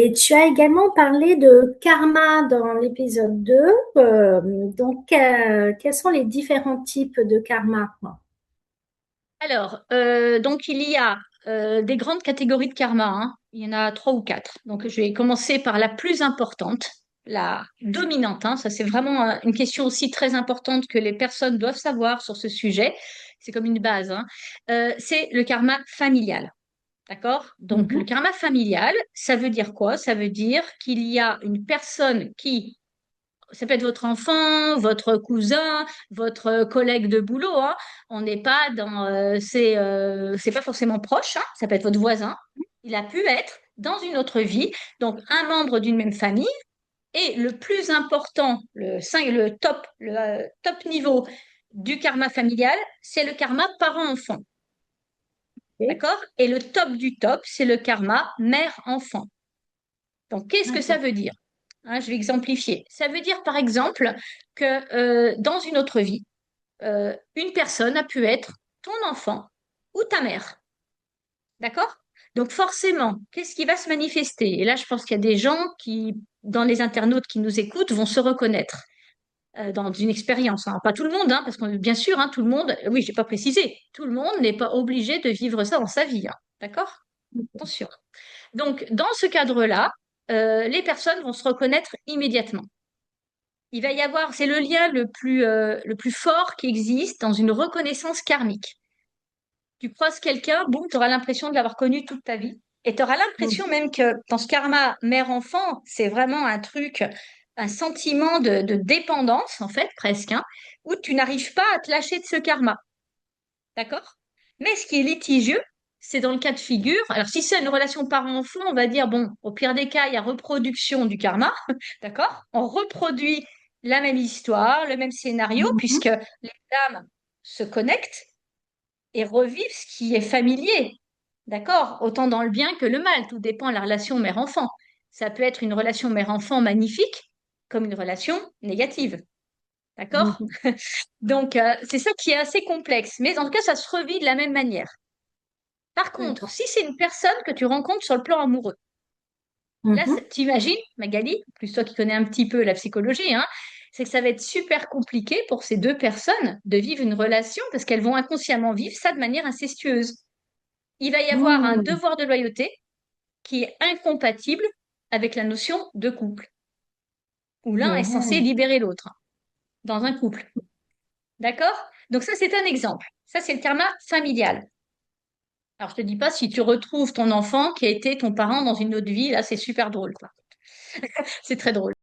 Et tu as également parlé de karma dans l'épisode 2. Quels sont les différents types de karma? Alors, donc il y a des grandes catégories de karma, hein. Il y en a trois ou quatre. Donc, je vais commencer par la plus importante, la dominante, hein. Ça, c'est vraiment une question aussi très importante que les personnes doivent savoir sur ce sujet. C'est comme une base, hein. C'est le karma familial. D'accord? Donc, le Mhm. karma familial, ça veut dire quoi? Ça veut dire qu'il y a une personne qui ça peut être votre enfant, votre cousin, votre collègue de boulot, hein. On n'est pas dans, c'est pas forcément proche, hein. Ça peut être votre voisin. Il a pu être dans une autre vie, donc un membre d'une même famille. Et le plus important, le top niveau du karma familial, c'est le karma parent-enfant. Ok. D'accord? Et le top du top, c'est le karma mère-enfant. Donc, qu'est-ce que ça D'accord. veut dire? Hein, je vais exemplifier. Ça veut dire, par exemple, que dans une autre vie, une personne a pu être ton enfant ou ta mère. D'accord? Donc, forcément, qu'est-ce qui va se manifester? Et là, je pense qu'il y a des gens qui, dans les internautes qui nous écoutent, vont se reconnaître dans une expérience, hein. Pas tout le monde, hein, parce que bien sûr, hein, tout le monde, oui, je n'ai pas précisé, tout le monde n'est pas obligé de vivre ça dans sa vie, hein. D'accord? Attention. Donc, dans ce cadre-là, les personnes vont se reconnaître immédiatement. Il va y avoir, c'est le lien le plus fort qui existe dans une reconnaissance karmique. Tu croises quelqu'un, boum, tu auras l'impression de l'avoir connu toute ta vie. Et tu auras l'impression Mhm. même que dans ce karma mère-enfant, c'est vraiment un truc, un sentiment de dépendance, en fait, presque, hein, où tu n'arrives pas à te lâcher de ce karma. D'accord? Mais ce qui est litigieux, c'est dans le cas de figure. Alors, si c'est une relation parent-enfant, on va dire, bon, au pire des cas, il y a reproduction du karma. D'accord? On reproduit la même histoire, le même scénario, puisque Mhm. les âmes se connectent et revivent ce qui est familier. D'accord? Autant dans le bien que le mal. Tout dépend de la relation mère-enfant. Ça peut être une relation mère-enfant magnifique, comme une relation négative. D'accord? Mhm. Donc, c'est ça qui est assez complexe. Mais en tout cas, ça se revit de la même manière. Par contre, D'accord. si c'est une personne que tu rencontres sur le plan amoureux, là, Mhm. tu imagines, Magali, plus toi qui connais un petit peu la psychologie, hein, c'est que ça va être super compliqué pour ces deux personnes de vivre une relation parce qu'elles vont inconsciemment vivre ça de manière incestueuse. Il va y avoir un Mhm. devoir de loyauté qui est incompatible avec la notion de couple, où l'un est censé Ouais. libérer l'autre dans un couple. D'accord? Donc ça, c'est un exemple. Ça, c'est le karma familial. Alors, je te dis pas si tu retrouves ton enfant qui a été ton parent dans une autre vie, là, c'est super drôle, quoi. C'est très drôle.